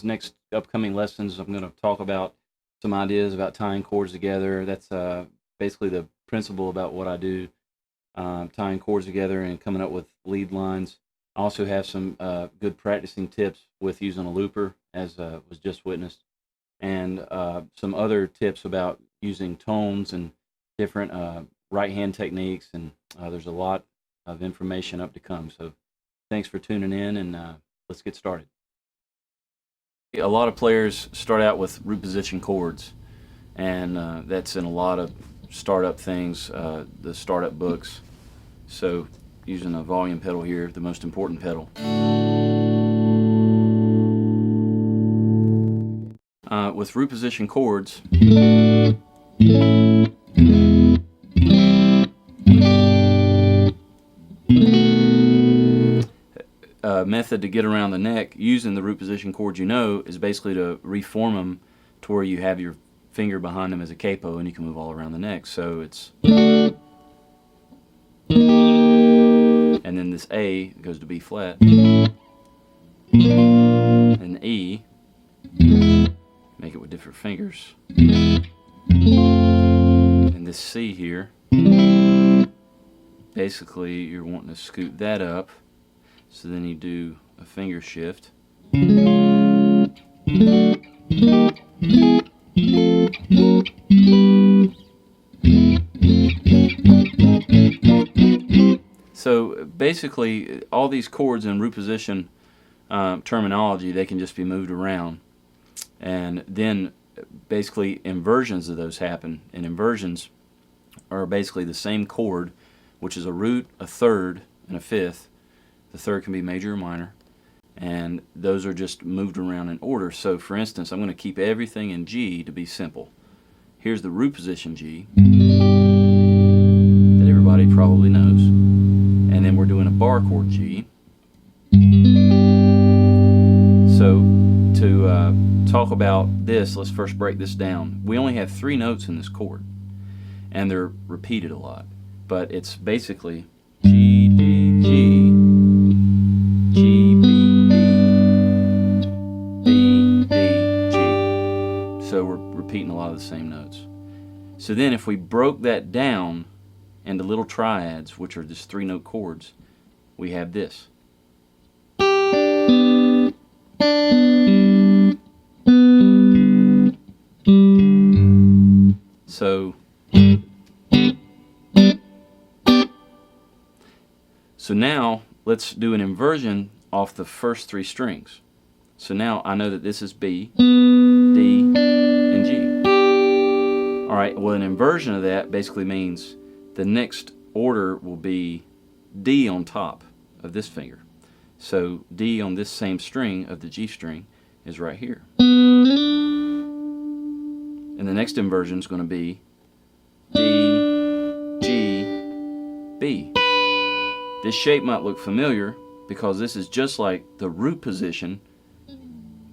next upcoming lessons, I'm going to talk about some ideas about tying chords together. That's basically the principle about what I do, tying chords together and coming up with lead lines. I also have some good practicing tips with using a looper, as was just witnessed, and some other tips about using tones and different right-hand techniques, and there's a lot of information up to come. So thanks for tuning in, and let's get started. A lot of players start out with root position chords, and that's in a lot of startup things, the startup books. So using a volume pedal here, the most important pedal. With root position chords, method to get around the neck using the root position chords, you know, is basically to reform them to where you have your finger behind them as a capo and you can move all around the neck. So it's, and then this A goes to B flat, and E, make it with different fingers, and this C here, basically you're wanting to scoot that up. So then you do a finger shift. So basically, all these chords in root position terminology, they can just be moved around. And then basically inversions of those happen. And inversions are basically the same chord, which is a root, a third, and a fifth. The third can be major or minor. And those are just moved around in order. So for instance, I'm going to keep everything in G to be simple. Here's the root position G that everybody probably knows. And then we're doing a bar chord G. So to talk about this, let's first break this down. We only have 3 notes in this chord, and they're repeated a lot. But it's basically G, D, G, G, B, D, G. So we're repeating a lot of the same notes. So then if we broke that down into little triads, which are just 3-note chords, we have this. So now let's do an inversion off the first 3 strings. So now I know that this is B, D, and G. Alright, well, an inversion of that basically means the next order will be D on top of this finger. So D on this same string of the G string is right here. And the next inversion is going to be D, G, B. This shape might look familiar because this is just like the root position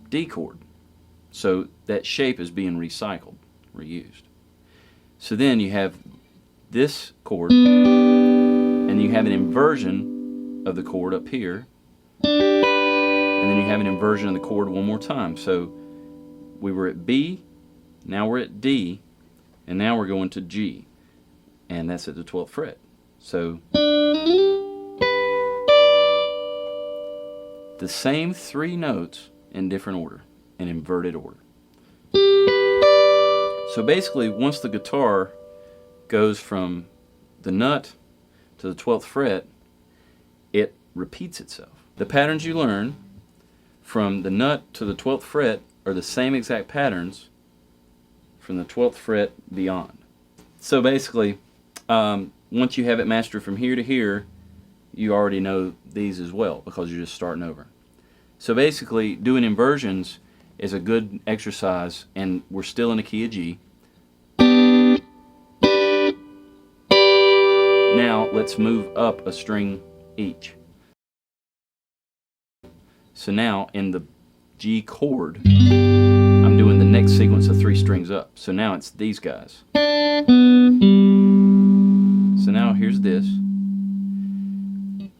D chord. So that shape is being recycled, reused. So then you have this chord, and you have an inversion of the chord up here, and then you have an inversion of the chord one more time. So we were at B, now we're at D, and now we're going to G, and that's at the 12th fret. So the same 3 notes in different order, in inverted order. So basically, once the guitar goes from the nut to the 12th fret, it repeats itself. The patterns you learn from the nut to the 12th fret are the same exact patterns from the 12th fret beyond. So basically, once you have it mastered from here to here, you already know these as well because you're just starting over. So basically, doing inversions is a good exercise, and we're still in the key of G. Now let's move up a string each. So now in the G chord, I'm doing the next sequence of 3 strings up. So now it's these guys. So now here's this.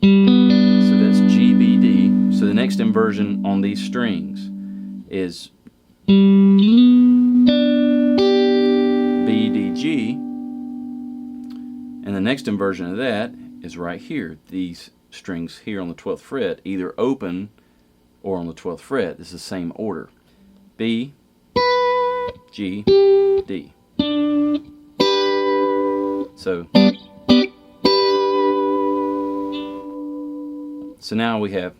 So that's G, B, D. So the next inversion on these strings is B, D, G. And the next inversion of that is right here. These strings here on the 12th fret, either open or on the 12th fret. This is the same order. B, G, D. So now we have.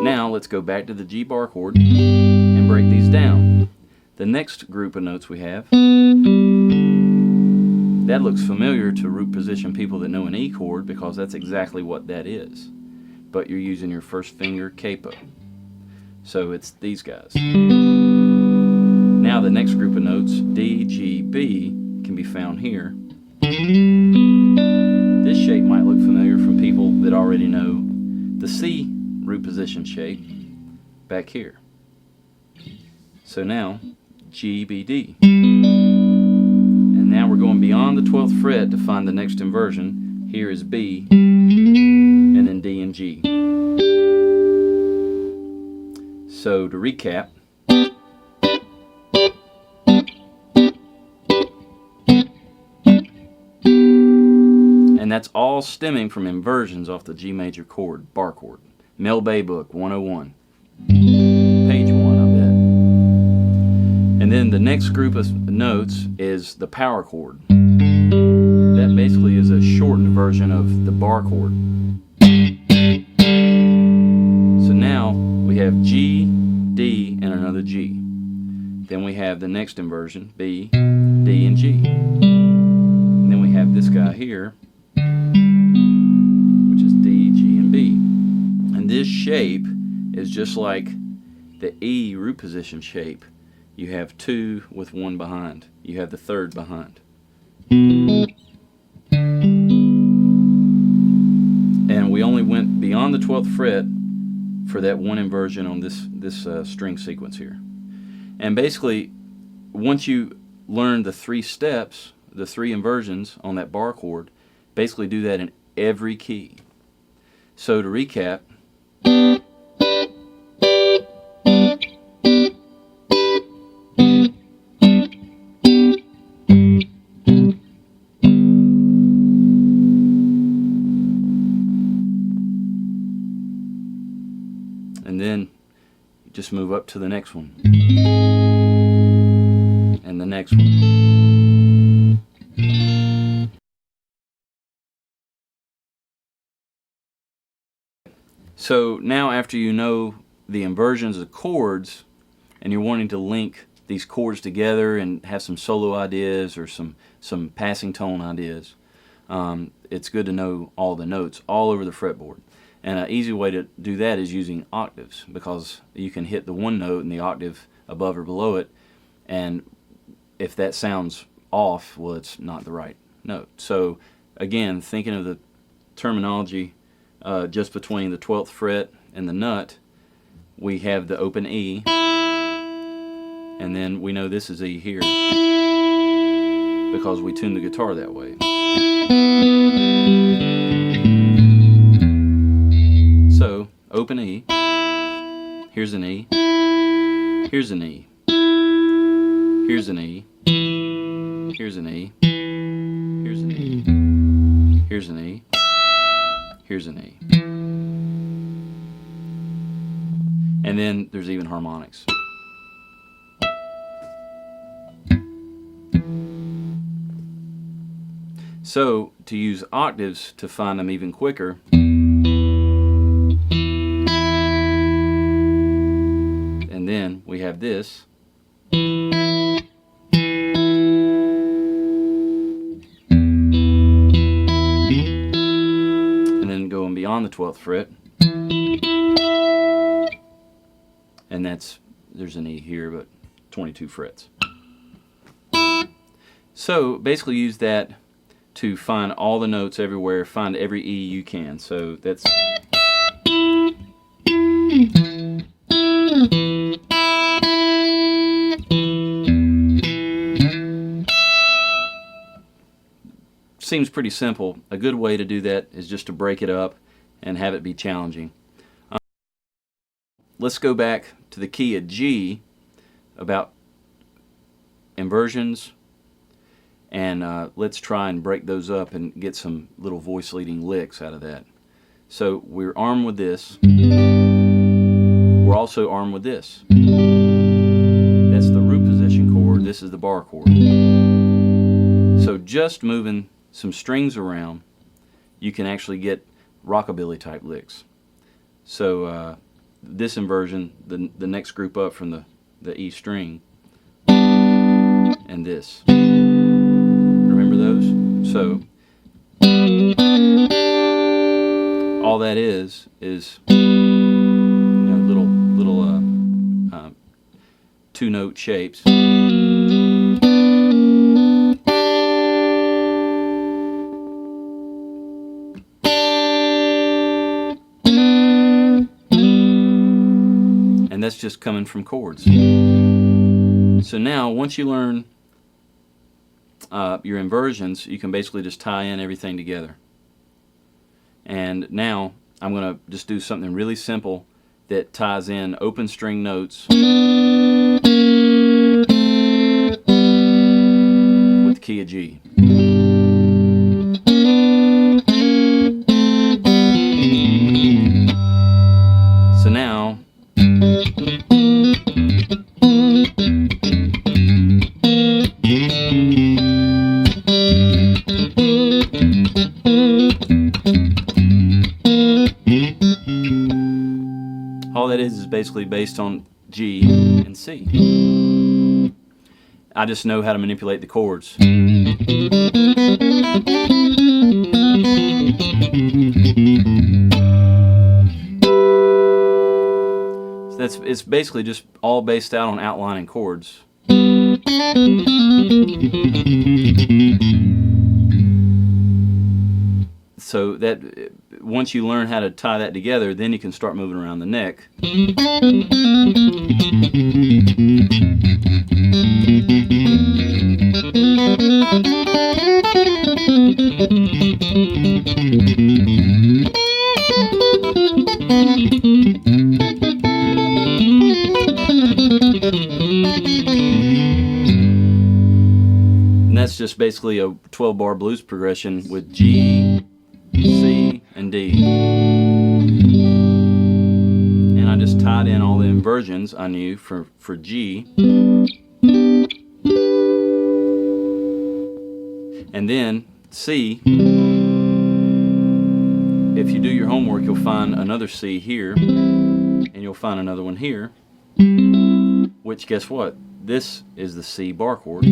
Now let's go back to the G bar chord and break these down. The next group of notes we have, that looks familiar to root position people that know an E chord because that's exactly what that is. But you're using your first finger capo. So it's these guys. Now the next group of notes, D, G, B, can be found here. This shape might look familiar from people that already know the C root position shape back here. So now G, B, D. And now we're going beyond the 12th fret to find the next inversion. Here is B, and then D and G. So to recap, and that's all stemming from inversions off the G major chord, bar chord. Mel Bay Book 101. Page 1, I bet. And then the next group of notes is the power chord. That basically is a shortened version of the bar chord. So now we have G, D, and another G. Then we have the next inversion, B, D, and G. And then we have this guy here, which is And this shape is just like the E root position shape. You have 2 with 1 behind. You have the 3rd behind. And we only went beyond the 12th fret for that 1 inversion on this string sequence here. And basically, once you learn the 3 steps, the 3 inversions on that bar chord, basically do that in every key. So to recap, and then you just move up to the next one, and the next one. So now, after you know the inversions of chords, and you're wanting to link these chords together and have some solo ideas or some passing tone ideas, it's good to know all the notes all over the fretboard. And an easy way to do that is using octaves, because you can hit the one note in the octave above or below it, and if that sounds off, well, it's not the right note. So again, thinking of the terminology, just between the 12th fret and the nut, we have the open E, and then we know this is E here because we tune the guitar that way. So open E, here's an E, here's an E, here's an E, here's an E, here's an E, here's an E, here's an E. And then there's even harmonics. So to use octaves to find them even quicker, and then we have this. And then going beyond the 12th fret. And there's an E here, but 22 frets. So basically use that to find all the notes everywhere, find every E you can. So that's seems pretty simple. A good way to do that is just to break it up and have it be challenging. Let's go back to the key of G about inversions, and let's try and break those up and get some little voice leading licks out of that. So we're armed with this. We're also armed with this. That's the root position chord. This is the bar chord. So just moving some strings around, you can actually get rockabilly type licks. So this inversion, the next group up from the E string, and this. Remember those? So all that is little 2-note shapes. And that's just coming from chords. So now, once you learn your inversions, you can basically just tie in everything together. And now I'm going to just do something really simple that ties in open string notes with the key of G. So now all that is basically based on G and C. I just know how to manipulate the chords. it's basically just all based out on outlining chords. So that once you learn how to tie that together, then you can start moving around the neck. And that's just basically a 12-bar blues progression with G, C, and D. And I just tied in all the inversions I knew for G. And then C, if you do your homework, you'll find another C here, and you'll find another one here, which, guess what? This is the C bar chord.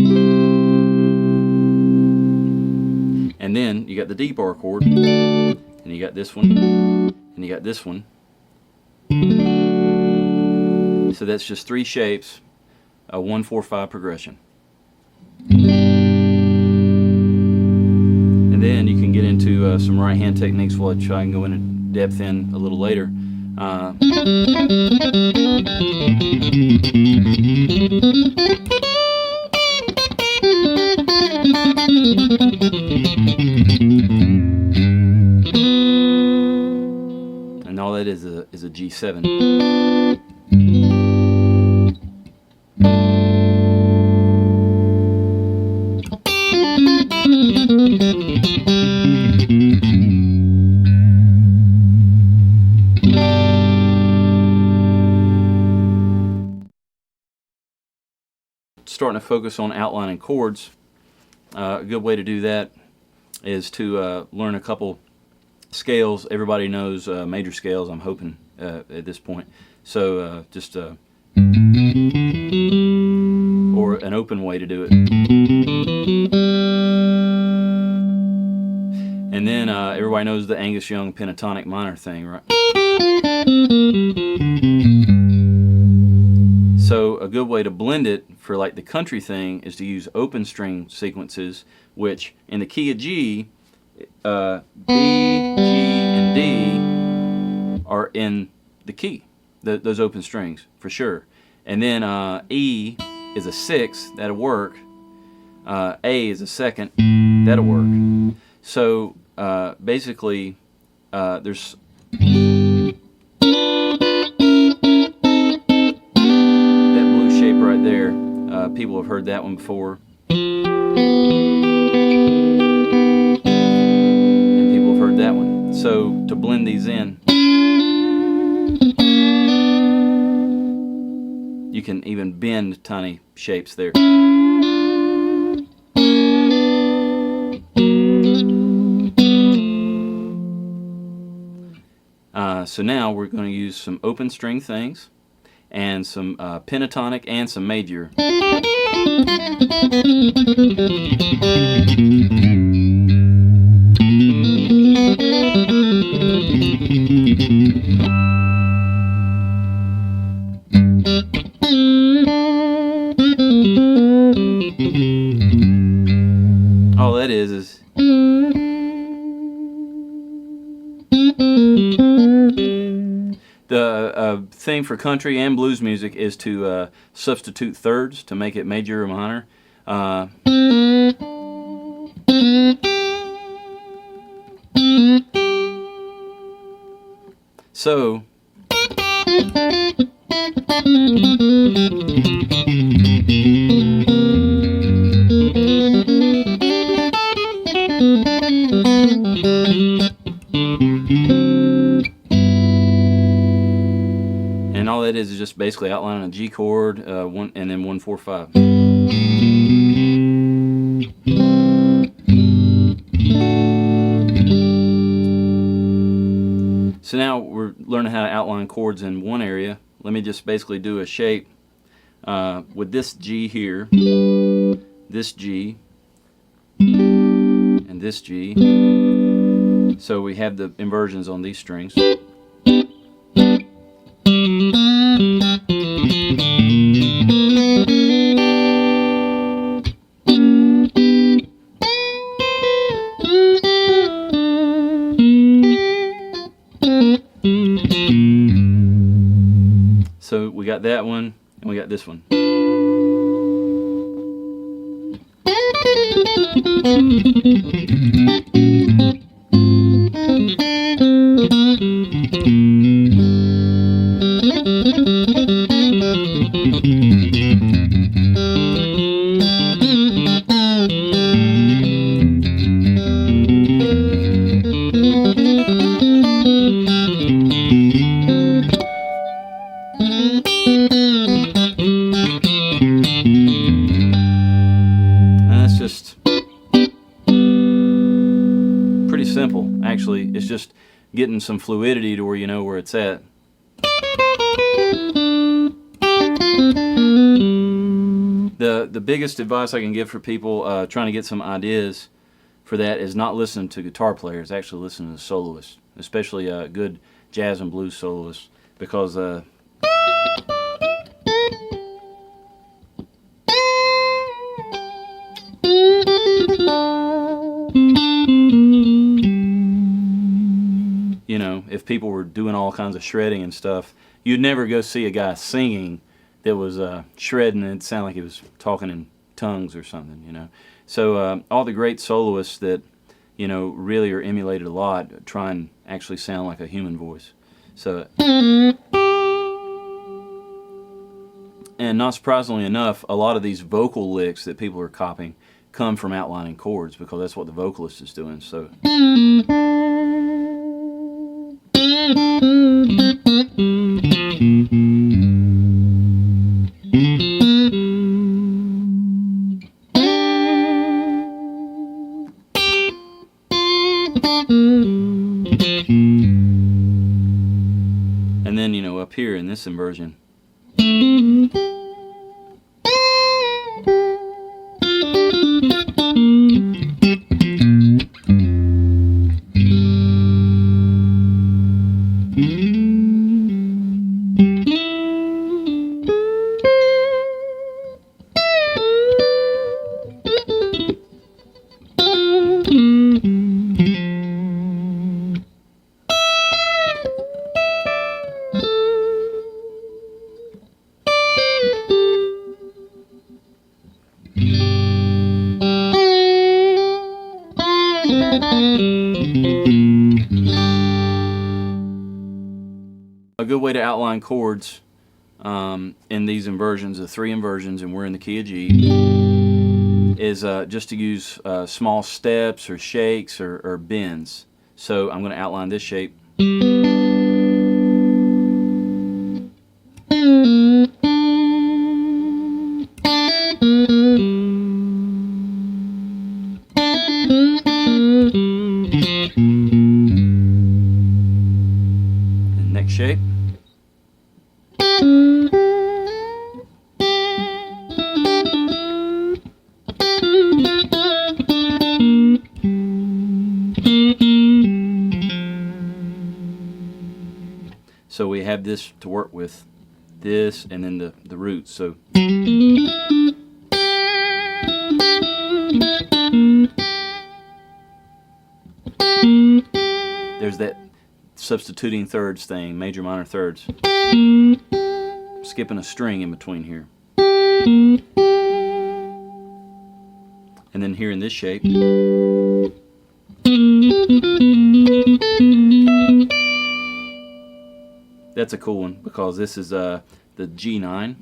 And then you got the D bar chord, and you got this one, and you got this one. So that's just 3 shapes, a 1-4-5 progression. And then you can get into some right hand techniques, which I can go into depth in a little later. And all that is a G7. Starting to focus on outlining chords. A good way to do that is to learn a couple scales. Everybody knows major scales, I'm hoping, at this point. So just or an open way to do it. And then everybody knows the Angus Young pentatonic minor thing, right? So a good way to blend it for like the country thing is to use open string sequences, which in the key of G, B, G, and D are in the key, those open strings for sure. And then E is a 6, that'll work. A is a 2nd, that'll work. So basically there's there. People have heard that one before. And people have heard that one. So to blend these in, you can even bend tiny shapes there. So now we're going to use some open string things and some pentatonic and some major. All that is the thing for country and blues music is to substitute thirds to make it major or minor. So and all that is just basically outlining a G chord, one, and then 1, 4, 5. So now we're learning how to outline chords in one area. Let me just basically do a shape with this G here, this G, and this G. So we have the inversions on these strings. So we got that one, and we got this one. Simple, actually. It's just getting some fluidity to where you know where it's at. The biggest advice I can give for people trying to get some ideas for that is not listen to guitar players, actually listen to the soloists, especially good jazz and blues soloists, because you know, if people were doing all kinds of shredding and stuff, you'd never go see a guy singing that was shredding and it sounded like he was talking in tongues or something, you know. So all the great soloists that, you know, really are emulated a lot try and actually sound like a human voice. So, and not surprisingly enough, a lot of these vocal licks that people are copying come from outlining chords, because that's what the vocalist is doing. So. And then, you know, up here in this inversion, a good way to outline chords in these inversions, the 3 inversions, and we're in the key of G, is just to use small steps or shakes or bends. So I'm going to outline this shape. And next shape. So we have this to work with, this and then the roots. So there's that substituting thirds thing, major minor thirds. Skipping a string in between here. And then here in this shape, that's a cool one because this is the G9.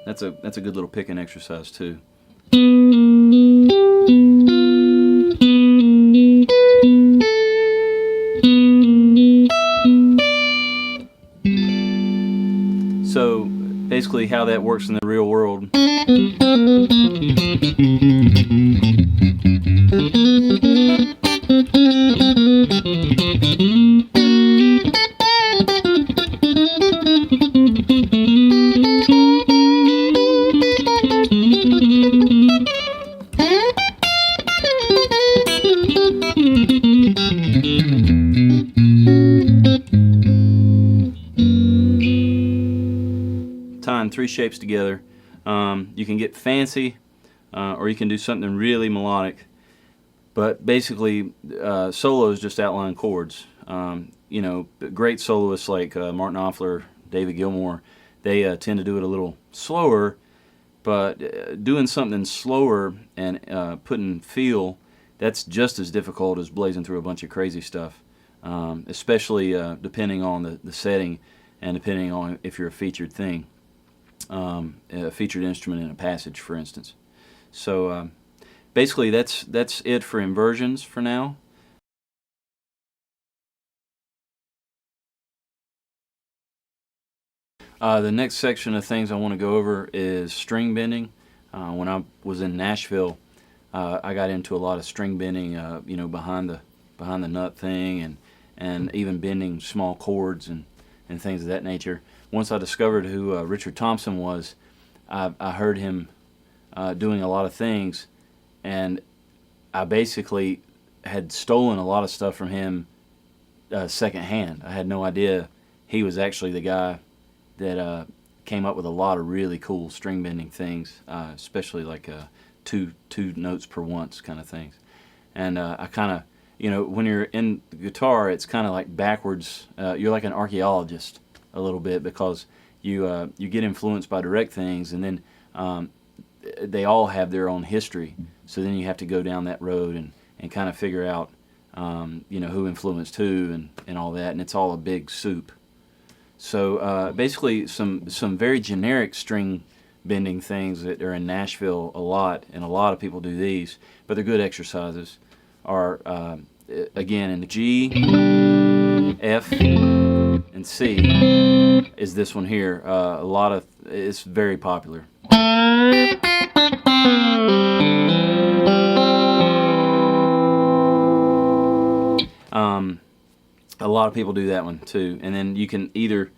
That's a good little picking exercise too. So basically how that works in the real world. Tying 3 shapes together. You can get fancy or you can do something really melodic. But basically, solos just outline chords. You know, great soloists like Martin Knopfler, David Gilmour, they tend to do it a little slower, but doing something slower and putting feel, that's just as difficult as blazing through a bunch of crazy stuff, especially depending on the setting and depending on if you're a featured thing, a featured instrument in a passage, for instance. So basically, that's it for inversions for now. The next section of things I want to go over is string bending. When I was in Nashville, I got into a lot of string bending, you know, behind the nut thing, and even bending small chords and things of that nature. Once I discovered who Richard Thompson was, I heard him doing a lot of things, and I basically had stolen a lot of stuff from him secondhand. I had no idea he was actually the guy that came up with a lot of really cool string bending things, especially like two notes per once kind of things. And I kind of, you know, when you're in the guitar, it's kind of like backwards. You're like an archaeologist a little bit, because you get influenced by direct things, and then they all have their own history. So then you have to go down that road and kind of figure out, you know, who influenced who and all that, and it's all a big soup. So basically some very generic string bending things that are in Nashville a lot, and a lot of people do these, but they're good exercises, are again in the G, F, and C is this one here. It's very popular. A lot of people do that one too, and then you can either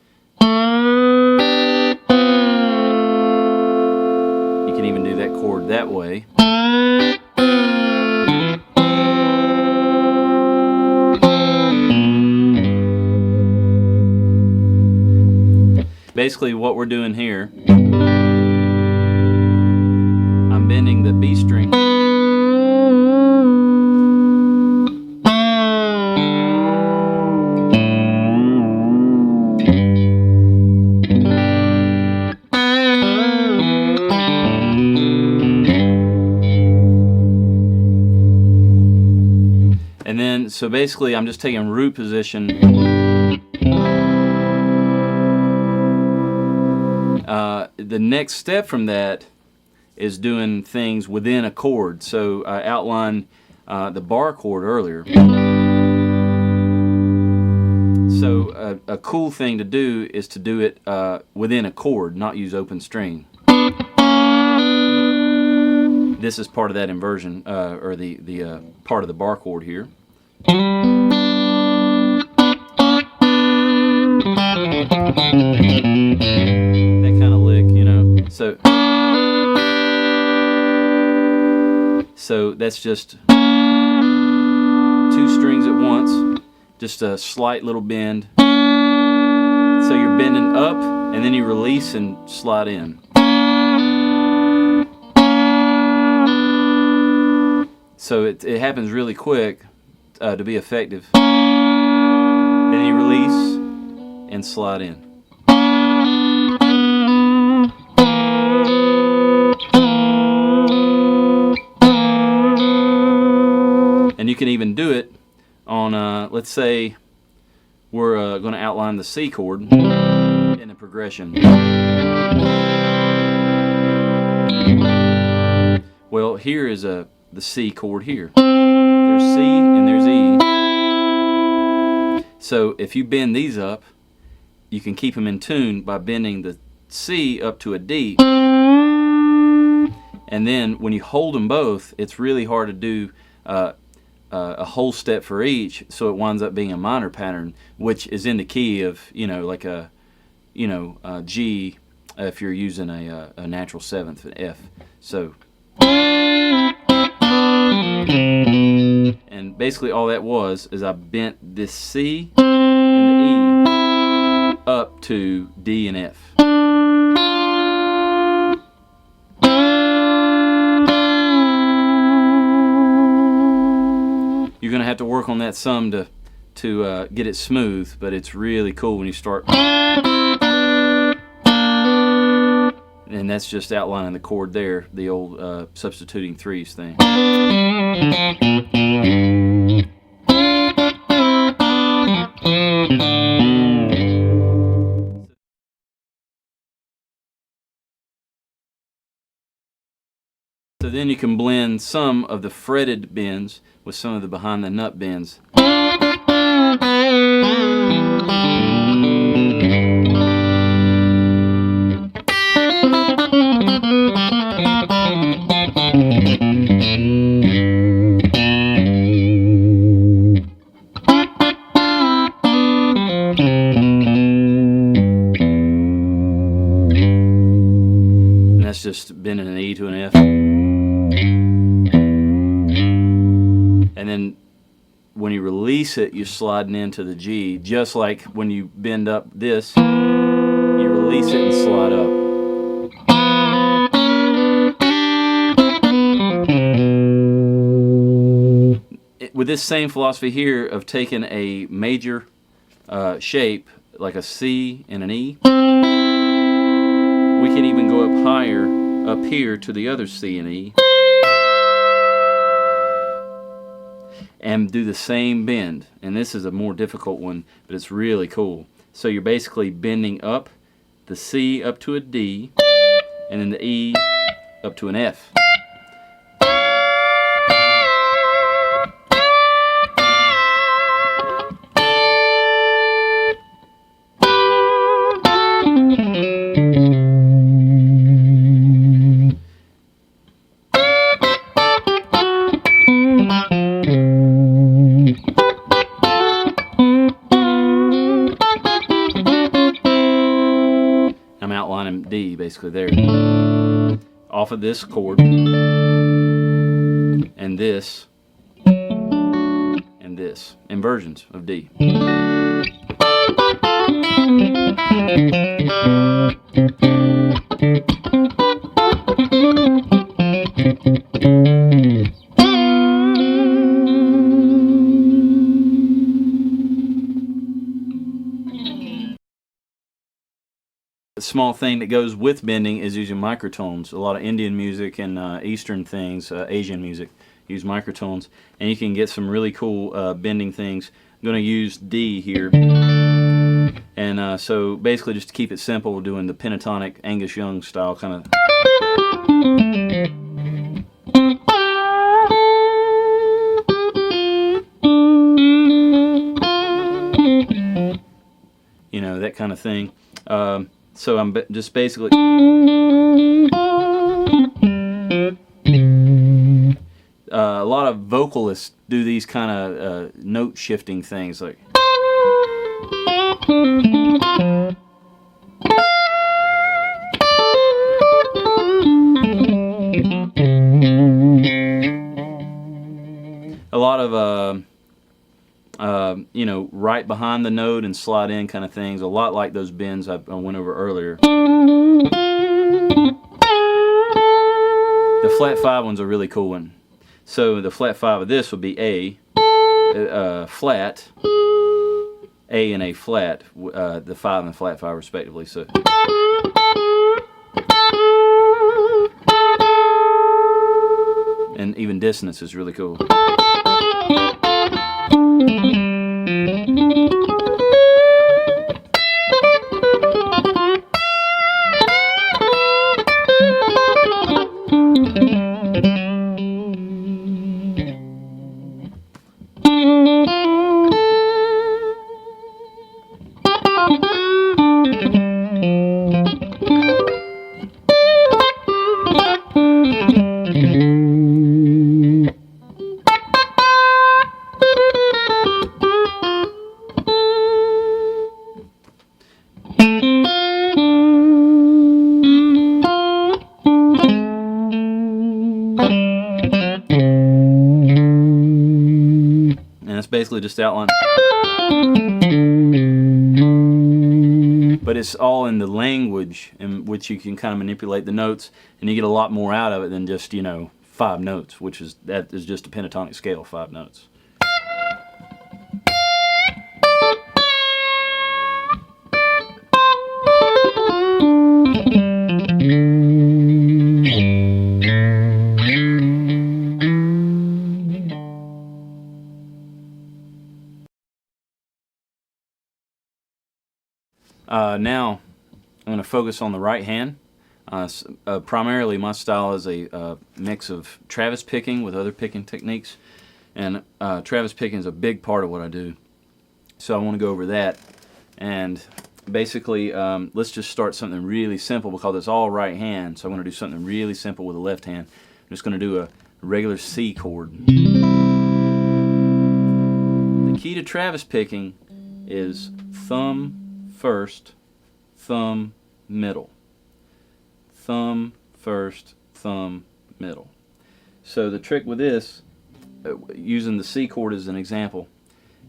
even do that chord that way, basically what we're doing here, I'm bending the B string so basically I'm just taking root position. The next step from that is doing things within a chord. So I outlined the bar chord earlier. So a cool thing to do is to do it within a chord, not use open string. This is part of that inversion, or the part of the bar chord here. That kind of lick, you know. So that's just two strings at once, just a slight little bend. So you're bending up, and then you release and slide in. So it happens really quick to be effective. Then you release and slide in. And you can even do it on, let's say we're going to outline the C chord in a progression. Well, here is the C chord here. There's C and there's E. So if you bend these up, you can keep them in tune by bending the C up to a D. And then when you hold them both, it's really hard to do a whole step for each, so it winds up being a minor pattern, which is in the key of, you know, like a G, if you're using a natural seventh, an F. So, and basically all that was is I bent this C and the E up to D and F. You're going to have to work on that some to get it smooth, but it's really cool when you start. And that's just outlining the chord there, the old substituting threes thing. So then you can blend some of the fretted bends with some of the behind the nut bends. And that's just bending an E to an F. And then when you release it, you're sliding into the G, just like when you bend up this, you release it and slide up. With this same philosophy here of taking a major shape, like a C and an E, we can even go up higher, up here to the other C and E, and do the same bend. And this is a more difficult one, but it's really cool. So you're basically bending up the C up to a D, and then the E up to an F. I'm outlining D basically there. Off of this chord, and this, and this. Inversions of D. A small thing that goes with bending is using microtones. A lot of Indian music and Eastern things, Asian music, use microtones, and you can get some really cool bending things. I'm going to use D here, and so basically just to keep it simple, we're doing the pentatonic Angus Young style kind of. You know, that kind of thing. So I'm just basically a lot of vocalists do these kind of note shifting things, like a lot of you know, right behind the note and slide in kind of things, a lot like those bends I went over earlier. The flat 5 one's a really cool one. So the flat 5 of this would be A, flat, A and A flat, the 5 and the flat 5 respectively. So. And even dissonance is really cool. Basically just outline, but it's all in the language in which you can kind of manipulate the notes, and you get a lot more out of it than just, you know, 5 notes, which is, that is just a pentatonic scale, 5 notes. Now I'm going to focus on the right hand. Primarily my style is a mix of Travis picking with other picking techniques, and Travis picking is a big part of what I do. So I want to go over that, and basically let's just start something really simple because it's all right hand. So I'm going to do something really simple with the left hand. I'm just going to do a regular C chord. The key to Travis picking is thumb first, thumb middle. Thumb first, thumb middle. So the trick with this, using the C chord as an example,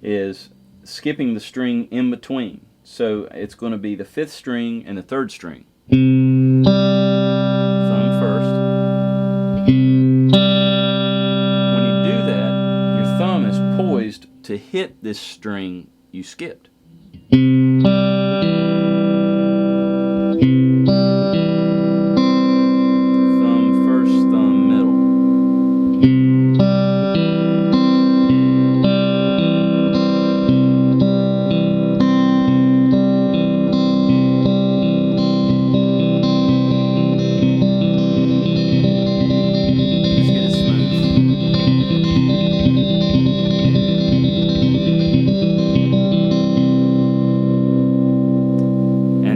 is skipping the string in between. So it's going to be the 5th string and the 3rd string. Thumb first. When you do that, your thumb is poised to hit this string you skipped.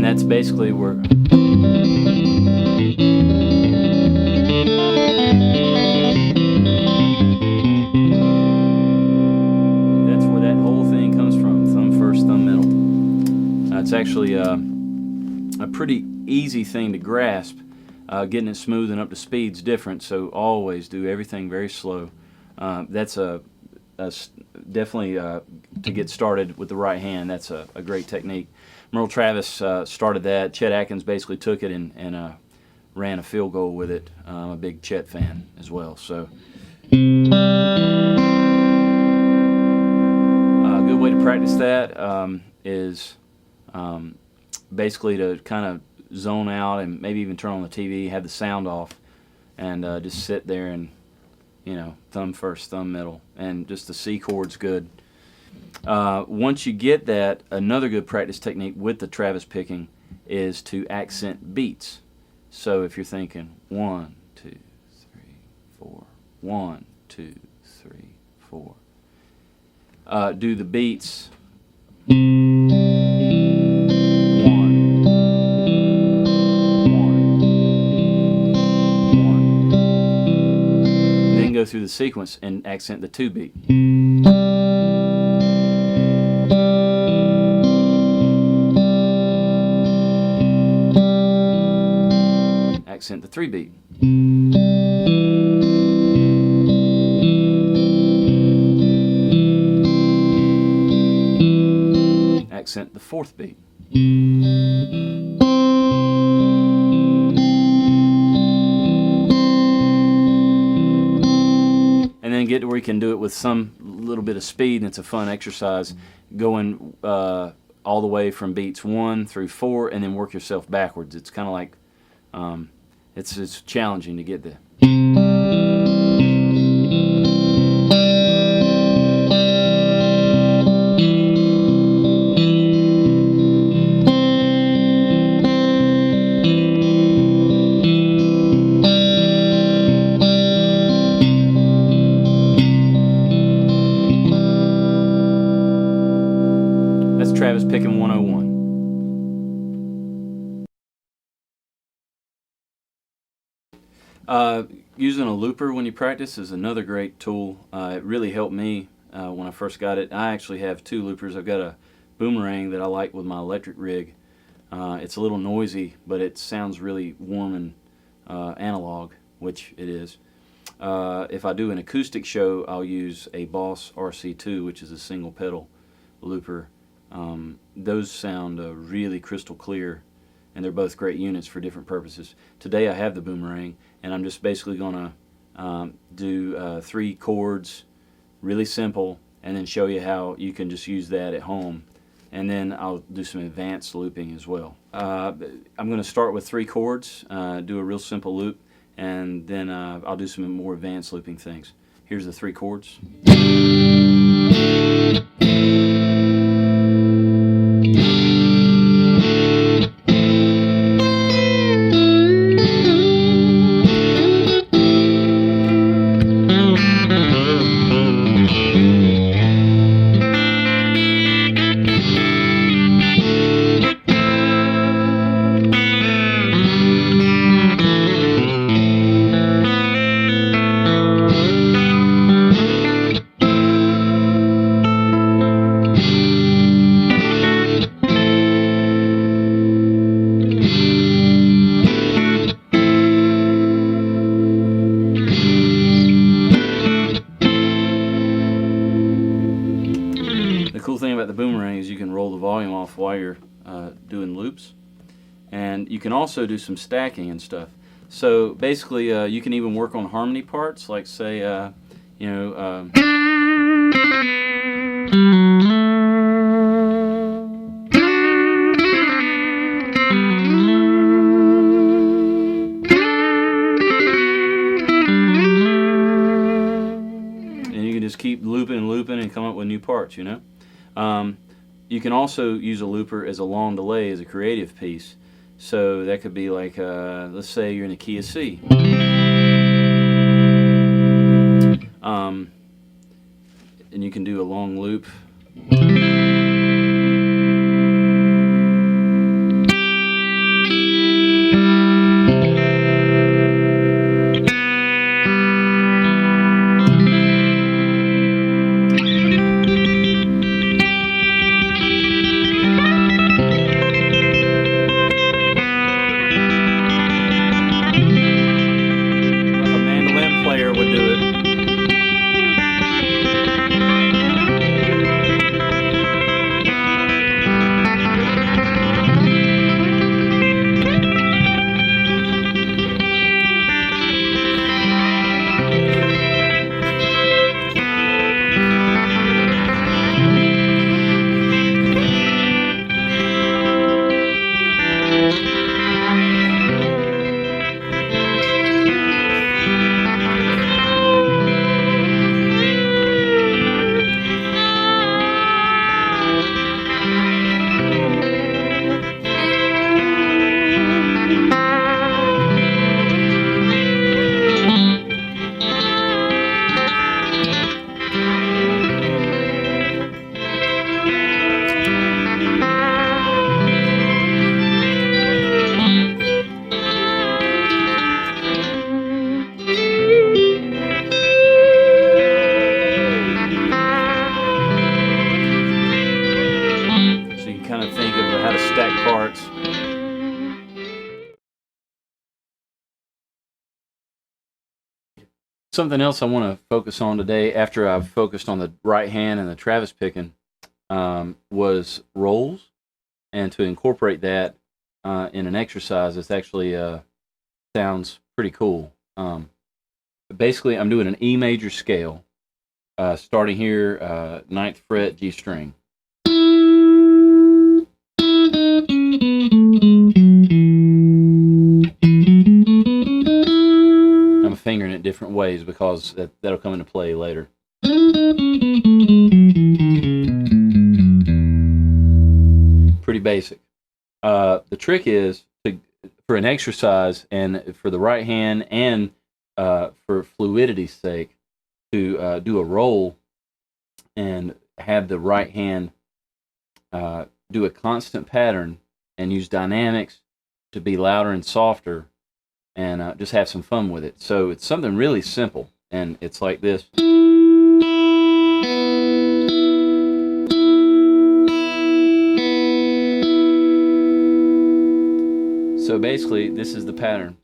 That's basically where that whole thing comes from. Thumb first, thumb middle. It's actually a pretty easy thing to grasp. Getting it smooth and up to speed's different, so always do everything very slow. That's definitely to get started with the right hand. That's a great technique. Merle Travis started that. Chet Atkins basically took it and ran a field goal with it. I'm a big Chet fan as well. So a good way to practice that is basically to kind of zone out and maybe even turn on the TV, have the sound off, and just sit there and, thumb first, thumb middle, and just the C chord's good. Once you get that, another good practice technique with the Travis picking is to accent beats. So if you're thinking 1, 2, 3, 4, 1, 2, 3, 4, do the beats 1, 1, 1, then go through the sequence and accent the 2 beat. Accent the 3 beat. Accent the 4th beat. And then get to where you can do it with some little bit of speed, and it's a fun exercise, going all the way from beats 1 through 4 and then work yourself backwards. It's kind of like it's challenging to get there. That's Travis picking 101. Using a looper when you practice is another great tool. It really helped me when I first got it. I actually have 2 loopers. I've got a boomerang that I like with my electric rig. It's a little noisy, but it sounds really warm and analog, which it is. If I do an acoustic show, I'll use a Boss RC2, which is a single pedal looper. Those sound really crystal clear, and they're both great units for different purposes. Today I have the boomerang, and I'm just basically going to do 3 chords, really simple, and then show you how you can just use that at home. And then I'll do some advanced looping as well. I'm going to start with 3 chords, do a real simple loop, and then I'll do some more advanced looping things. Here's the 3 chords. about the boomerang is you can roll the volume off while you're doing loops. And you can also do some stacking and stuff. So basically, you can even work on harmony parts, like say, you know, and you can just keep looping and looping and come up with new parts, you know. You can also use a looper as a long delay as a creative piece. So that could be like, let's say you're in the key of C. And you can do a long loop. Something else I want to focus on today, after I've focused on the right hand and the Travis picking, was rolls, and to incorporate that in an exercise that's actually sounds pretty cool. Basically, I'm doing an E major scale, starting here, 9th fret, G string. I'm fingering it different ways because that'll come into play later. Pretty basic. The trick is for an exercise and for the right hand and for fluidity's sake, to do a roll and have the right hand do a constant pattern and use dynamics to be louder and softer, and just have some fun with it. So it's something really simple, and it's like this. So basically, this is the pattern.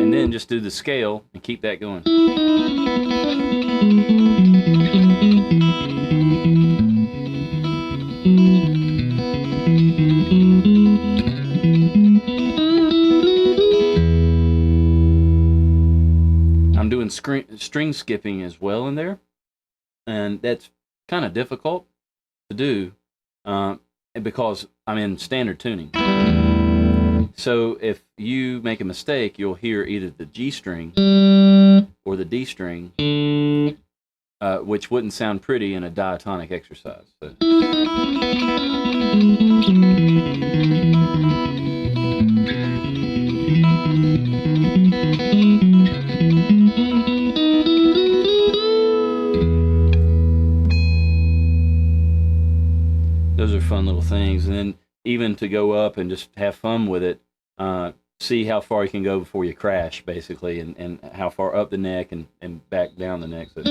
And then just do the scale and keep that going. I'm doing string skipping as well in there, and that's kind of difficult to do because I'm in standard tuning. So if you make a mistake, you'll hear either the G string or the D string, which wouldn't sound pretty in a diatonic exercise. So. Those are fun little things. And then even to go up and just have fun with it, see how far you can go before you crash, basically, and how far up the neck and back down the neck. So.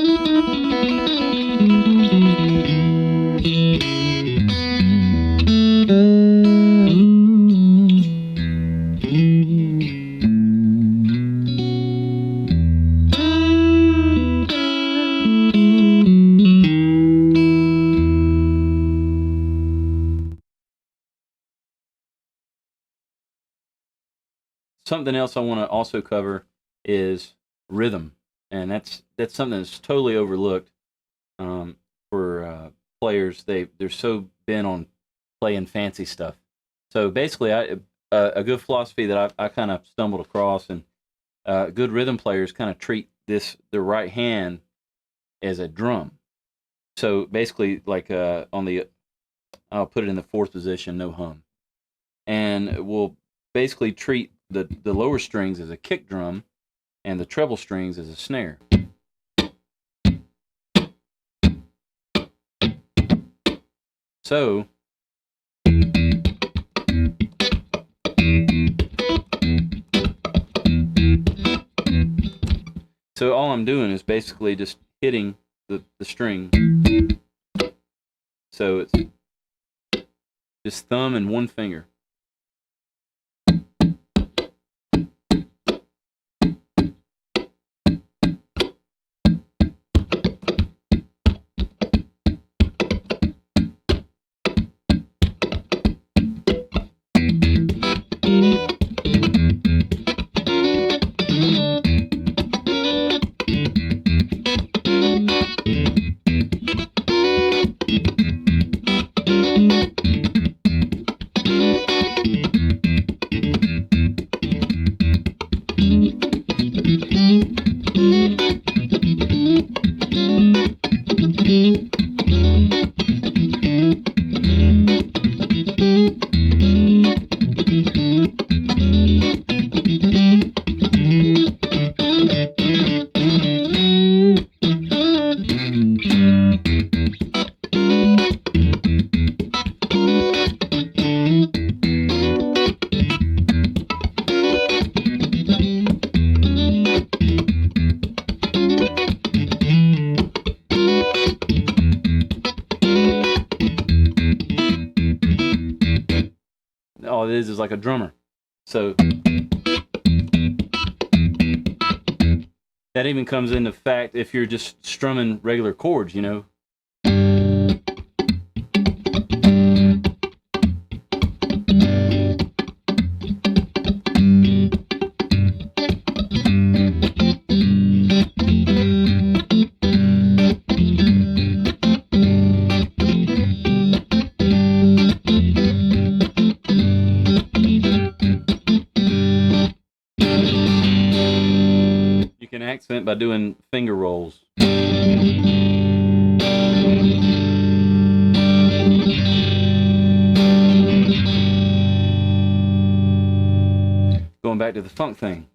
Something else I want to also cover is rhythm, and that's something that's totally overlooked for players. They're so bent on playing fancy stuff. So basically, a good philosophy that I kind of stumbled across, and good rhythm players kind of treat their right hand as a drum. So basically, like I'll put it in the fourth position, no hum, and we'll basically treat the lower strings as a kick drum, and the treble strings as a snare. So all I'm doing is basically just hitting the string. So it's just thumb and one finger. All it is like a drummer. So that even comes into fact if you're just strumming regular chords, you know. You can accent by doing finger rolls. Going back to the funk thing.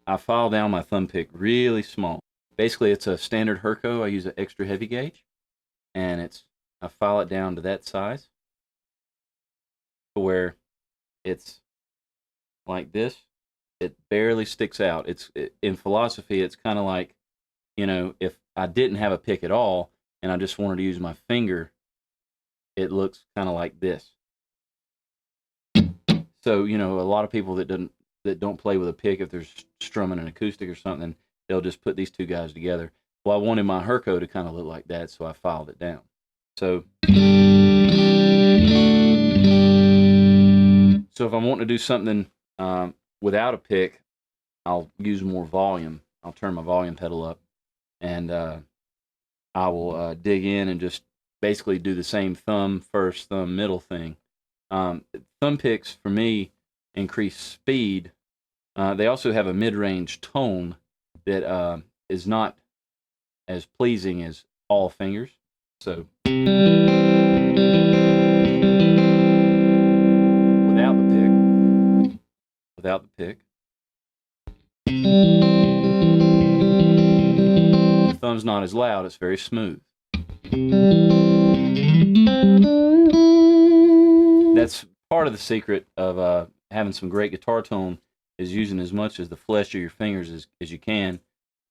I file down my thumb pick really small. Basically, it's a standard Herco. I use an extra heavy gauge, and I file it down to that size, to where it's like this. It barely sticks out. In philosophy, it's kind of like, you know, if I didn't have a pick at all and I just wanted to use my finger, it looks kind of like this. So, you know, a lot of people that don't play with a pick, if they're strumming an acoustic or something, they'll just put these two guys together. Well, I wanted my Herco to kind of look like that, so I filed it down. So if I'm wanting to do something without a pick, I'll use more volume. I'll turn my volume pedal up, and I will dig in and just basically do the same thumb first, thumb middle thing. Thumb picks, for me, increase speed. They also have a mid-range tone that is not as pleasing as all fingers. So without the pick, the thumb's not as loud. It's very smooth. That's part of the secret of having some great guitar tone, is using as much of the flesh of your fingers as you can.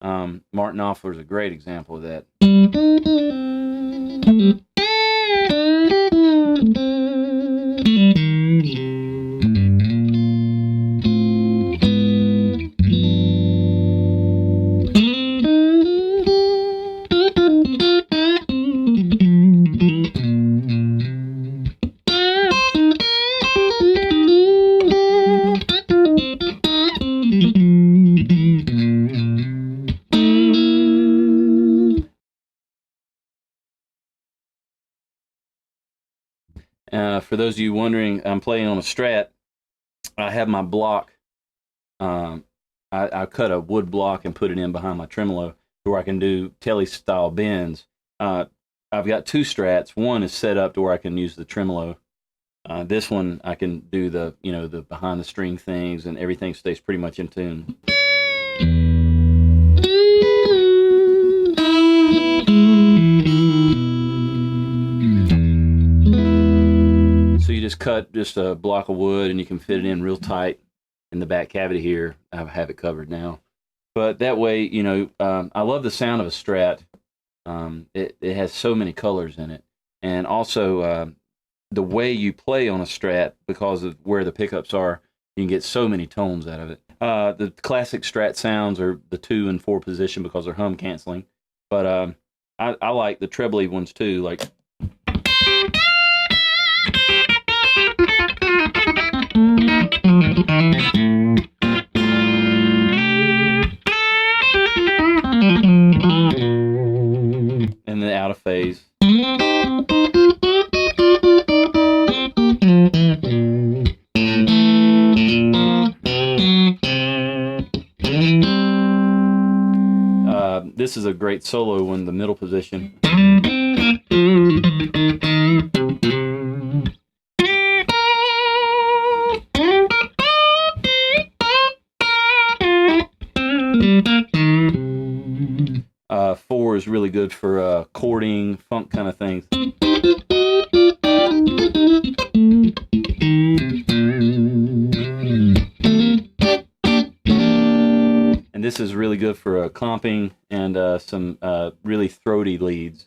Martin Knopfler is a great example of that. For those of you wondering, I'm playing on a Strat. I have my block. I cut a wood block and put it in behind my tremolo where I can do Telly-style bends. I've got 2 Strats. One is set up to where I can use the tremolo. This one I can do the the behind the string things, and everything stays pretty much in tune. So you just cut just a block of wood and you can fit it in real tight in the back cavity here. I have it covered now. But that way, I love the sound of a Strat. It has so many colors in it. And also the way you play on a Strat, because of where the pickups are, you can get so many tones out of it. The classic Strat sounds are the 2 and 4 position because they're hum canceling. But I like the trebly ones too, like. And then out of phase. This is a great solo one, the middle position. Four is really good for chording, funk kind of things. And this is really good for comping and some really throaty leads.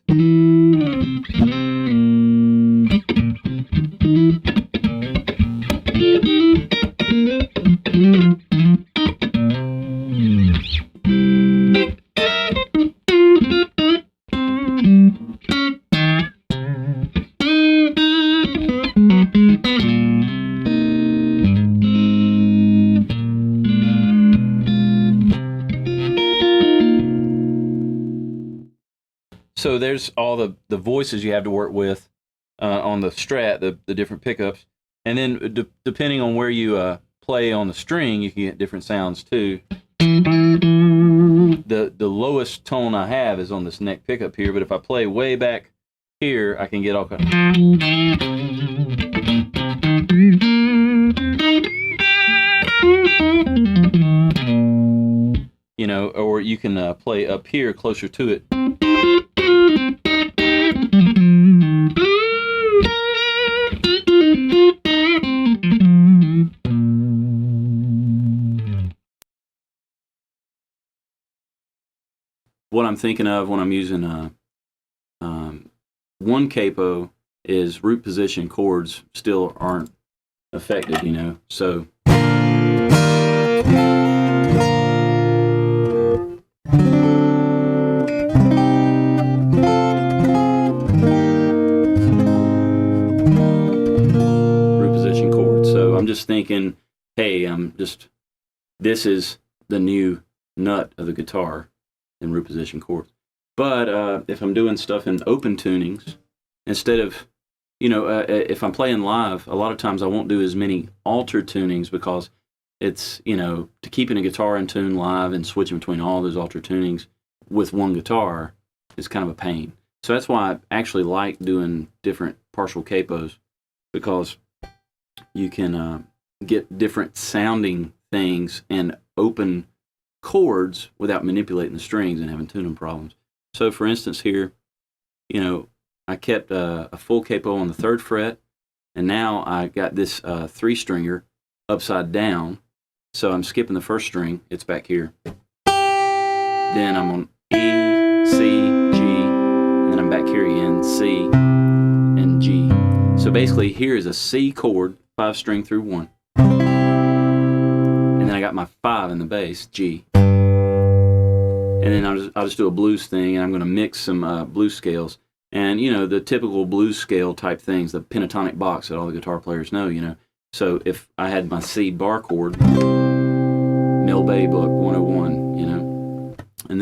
So there's all the voices you have to work with on the Strat, the different pickups. And then depending on where you play on the string, you can get different sounds too. The lowest tone I have is on this neck pickup here, but if I play way back here, I can get all kind of... or you can play up here closer to it. What I'm thinking of when I'm using one capo is root position chords still aren't affected, so root position chords. So I'm just thinking, hey, this is the new nut of the guitar in root position chords. But if I'm doing stuff in open tunings, instead of, if I'm playing live, a lot of times I won't do as many altered tunings because it's, to keeping a guitar in tune live and switching between all those altered tunings with one guitar is kind of a pain. So that's why I actually like doing different partial capos, because you can get different sounding things and open chords without manipulating the strings and having tuning problems. So for instance here, I kept a full capo on the 3rd fret, and now I got this 3-stringer upside down, so I'm skipping the 1st string, it's back here. Then I'm on E, C, G, and then I'm back here again, C, and G. So basically here is a C chord, 5-string through 1. And then I got my 5 in the bass, G. And then I'll just do a blues thing, and I'm going to mix some blues scales. And, the typical blues scale type things, the pentatonic box that all the guitar players know, So if I had my C bar chord, Mill Bay Book 101, and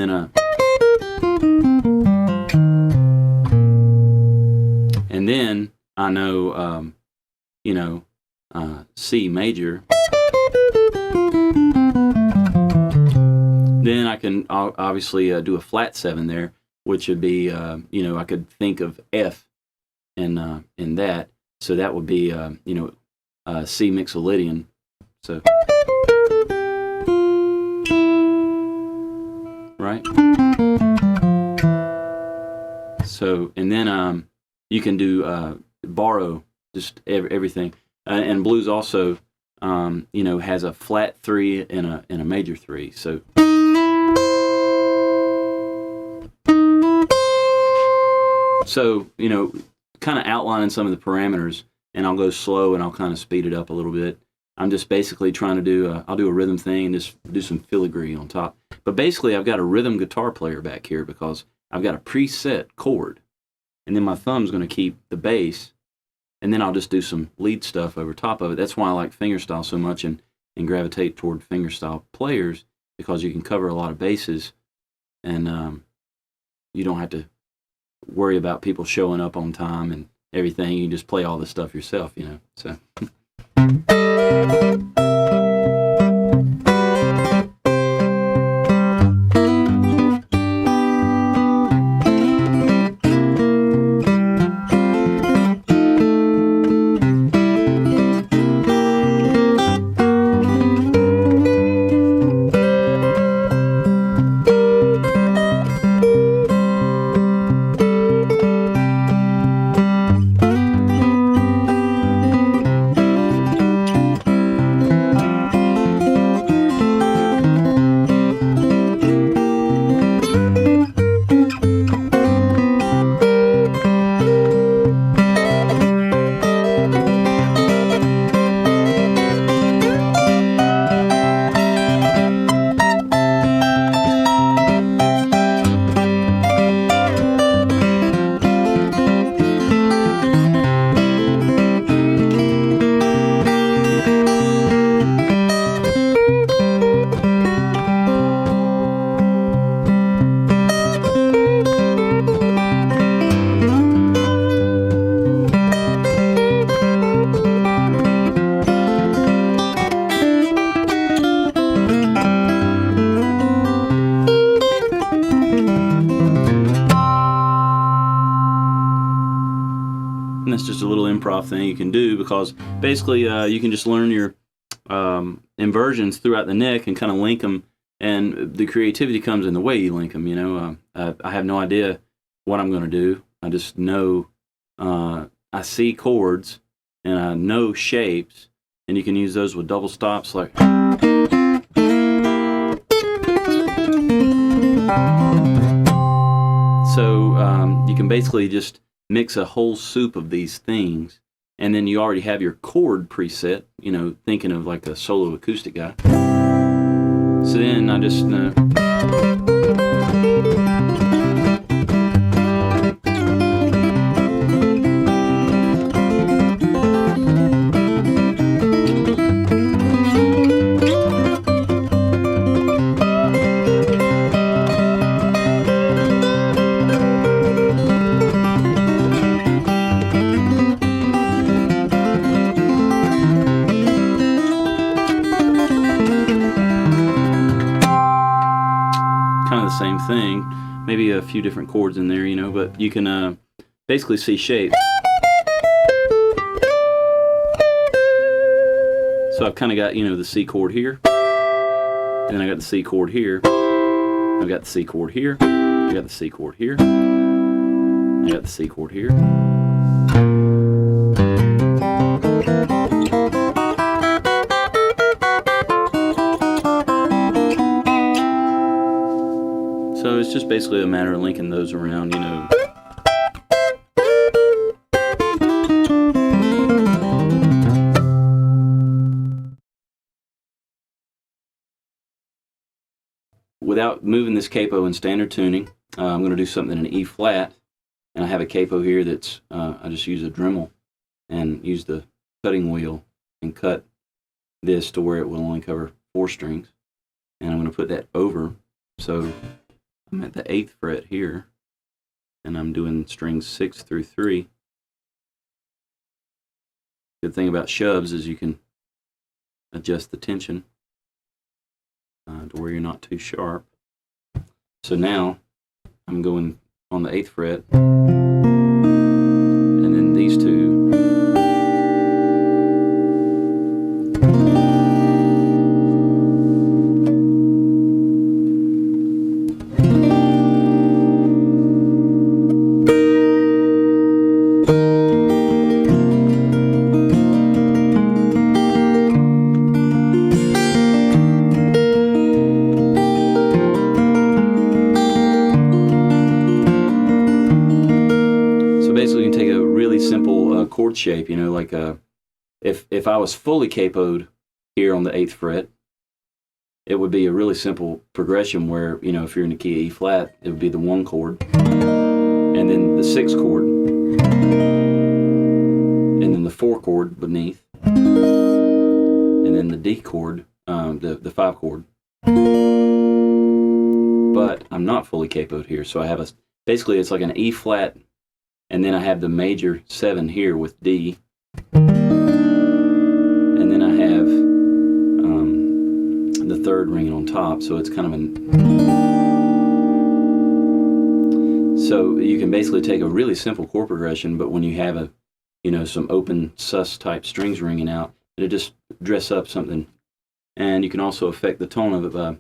then I know, you know, C major, then I can obviously do a flat 7 there, which would be, you know, I could think of F in that. So that would be, you know, C mixolydian. So, right? So, and then you can do borrow just everything. And blues also, you know, has a flat 3 and a major 3. So, you know, kind of outlining some of the parameters, and I'll go slow and I'll kind of speed it up a little bit. I'm just basically trying to do, I'll do a rhythm thing and just do some filigree on top. But basically, I've got a rhythm guitar player back here because I've got a preset chord. And then my thumb's going to keep the bass, and then I'll just do some lead stuff over top of it. That's why I like fingerstyle so much and gravitate toward fingerstyle players, because you can cover a lot of bases, and you don't have to worry about people showing up on time and everything. You just play all this stuff yourself, you know. So. And that's just a little improv thing you can do, because basically you can just learn your inversions throughout the neck and kind of link them, and the creativity comes in the way you link them. You know, I have no idea what I'm going to do. I just know I see chords and I know shapes, and you can use those with double stops like. So you can basically just mix a whole soup of these things, and then you already have your chord preset, you know, thinking of like a solo acoustic guy. So then I just same thing, maybe a few different chords in there, you know, but you can basically see shapes. So I've kind of got, you know, the C chord here, and then I got the C chord here, I've got the C chord here, I got the C chord here, I got the C chord here. So it's just basically a matter of linking those around, you know. Without moving this capo in standard tuning, I'm going to do something in E flat, and I have a capo here that's, I just use a Dremel and use the cutting wheel and cut this to where it will only cover 4 strings, and I'm going to put that over. So I'm at the 8th fret here, and I'm doing strings 6 through 3, Good thing about shoves is you can adjust the tension to where you're not too sharp. So now I'm going on the 8th fret, and then these two. Chord shape, you know, like if I was fully capoed here on the 8th fret, it would be a really simple progression where, you know, if you're in the key of E flat, it would be the 1 chord, and then the 6th chord, and then the 4 chord beneath, and then the D chord, the 5 chord. But I'm not fully capoed here, so I have basically it's like an E flat. And then I have the major 7 here with D. And then I have the 3rd ringing on top. So it's kind of so you can basically take a really simple chord progression, but when you have some open sus type strings ringing out, it'll just dress up something. And you can also affect the tone of it by,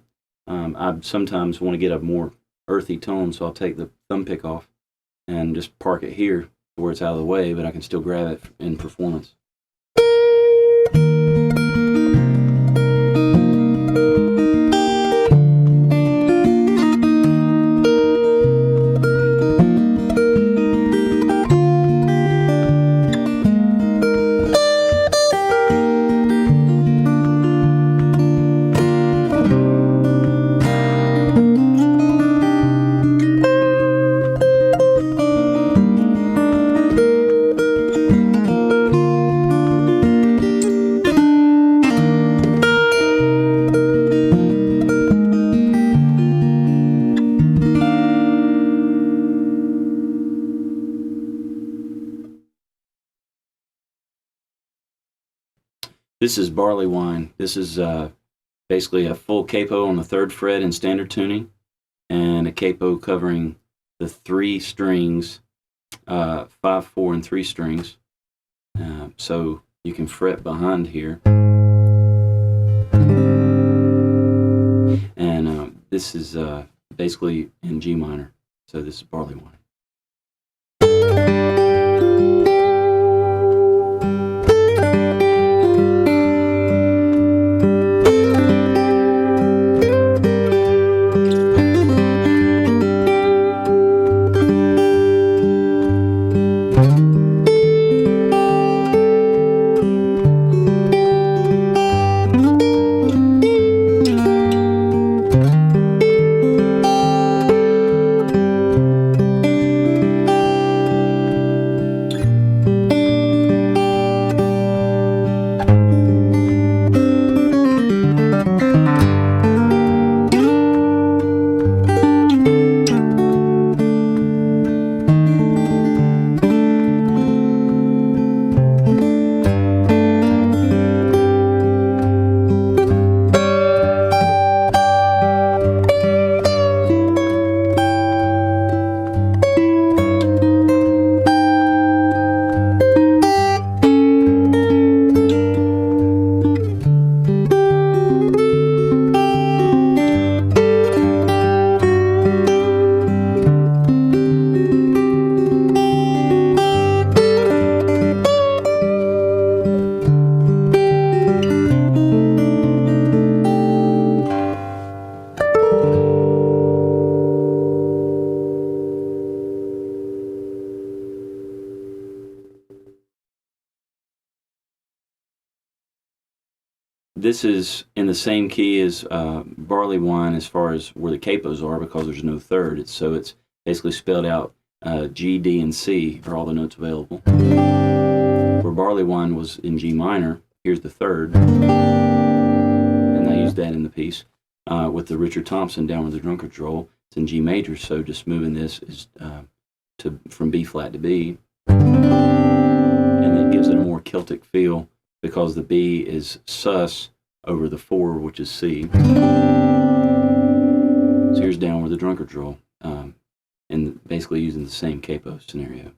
I sometimes want to get a more earthy tone, so I'll take the thumb pick off and just park it here where it's out of the way, but I can still grab it in performance. This is Barleywine. This is basically a full capo on the 3rd fret in standard tuning, and a capo covering the 3 strings, 5, 4, and 3 strings. So you can fret behind here. And this is basically in G minor. So this is Barleywine. This is in the same key as Barleywine as far as where the capos are, because there's no 3rd. So it's basically spelled out G, D, and C are all the notes available. Where Barleywine was in G minor, here's the 3rd. And I used that in the piece. With the Richard Thompson down with the Drunkards Roll, it's in G major, so just moving this is from B flat to B. And it gives it a more Celtic feel because the B is sus over the 4, which is C. So here's down with the Drunkards Roll, and basically using the same Capos scenario.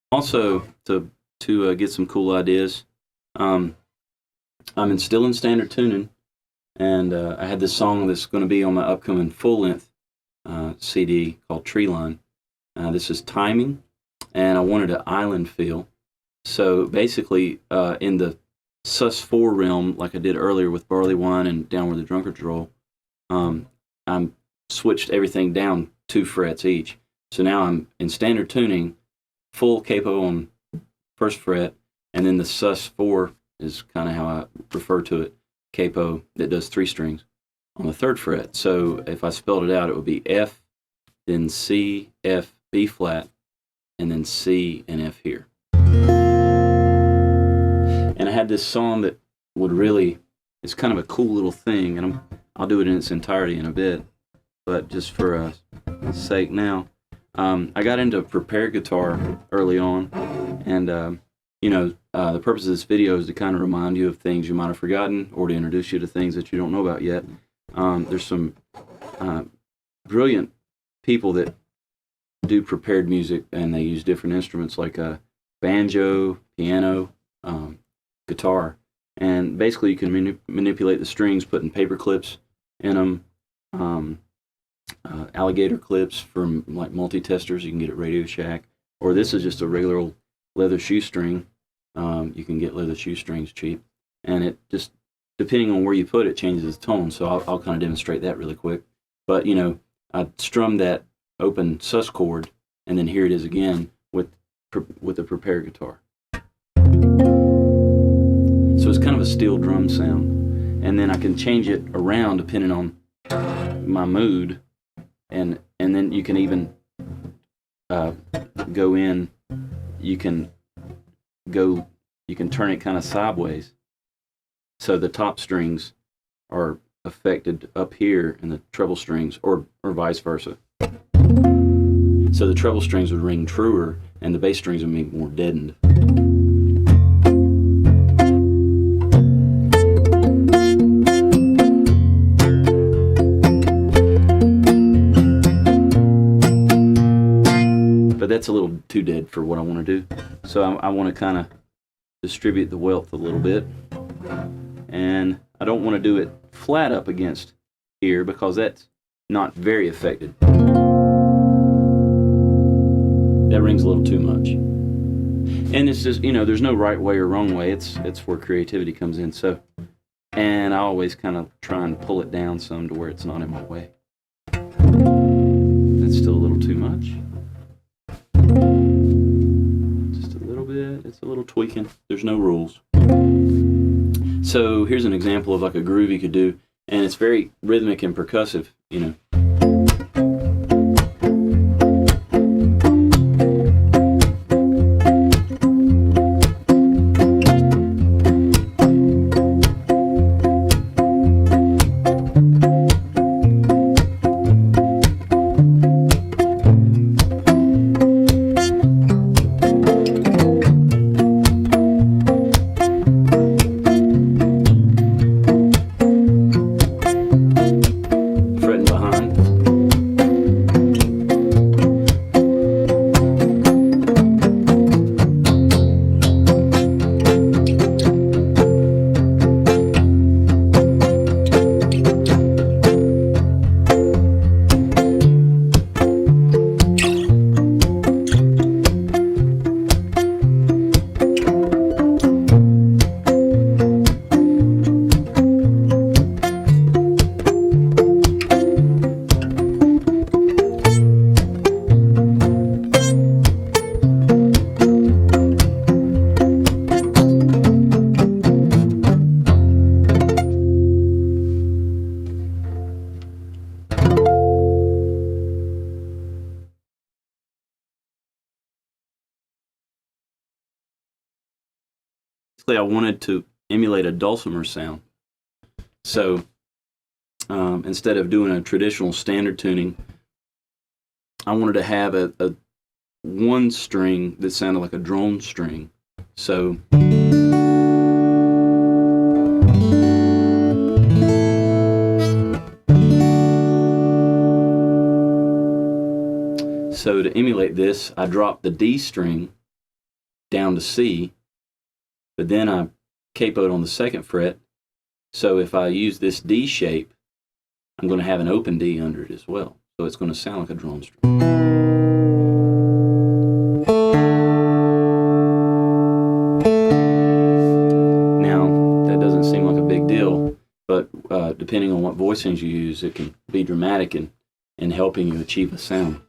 Also, to get some cool ideas, I'm still in standard tuning, and I had this song that's going to be on my upcoming full-length CD called Treeline. This is timing, and I wanted an island feel. So basically, in the sus4 realm, like I did earlier with Barleywine and Down Where the Drunkards Roll, I switched everything down 2 frets each. So now I'm in standard tuning, full capo on 1st fret, and then the sus4 is kind of how I refer to it, capo that does 3 strings on the 3rd fret. So if I spelled it out, it would be F, then C, F, B flat, and then C and F here. And I had this song that would really, it's kind of a cool little thing, and I'll do it in its entirety in a bit, but just for sake now, I got into prepared guitar early on, and the purpose of this video is to kind of remind you of things you might have forgotten, or to introduce you to things that you don't know about yet. There's some brilliant people that do prepared music, and they use different instruments like banjo, piano, guitar, and basically you can manipulate the strings, putting paper clips in them. Alligator clips from like multi-testers you can get at Radio Shack, or this is just a regular old leather shoestring. You can get leather shoestrings cheap, and it just, depending on where you put it, changes the tone. So I'll kind of demonstrate that really quick. But I strummed that open sus chord, and then here it is again with the prepared guitar. So it's kind of a steel drum sound, and then I can change it around depending on my mood. And then you can even go in. You can turn it kind of sideways, so the top strings are affected up here, and the treble strings, or vice versa. So the treble strings would ring truer, and the bass strings would be more deadened. That's a little too dead for what I want to do. So I want to kind of distribute the wealth a little bit. And I don't want to do it flat up against here because that's not very affected. That rings a little too much. And it's just, there's no right way or wrong way. It's where creativity comes in. So, and I always kind of try and pull it down some to where it's not in my way. That's still a little too much. Just a little bit. It's a little tweaking. There's no rules. So here's an example of like a groove you could do, and it's very rhythmic and percussive, fretting behind. basically I wanted to emulate a dulcimer sound. So instead of doing a traditional standard tuning, I wanted to have a one string that sounded like a drone string. So to emulate this, I dropped the D string down to C, but then I capoed on the 2nd fret. So if I use this D shape, I'm going to have an open D under it as well. So it's going to sound like a drone string. Now, that doesn't seem like a big deal, but depending on what voicings you use, it can be dramatic in helping you achieve a sound.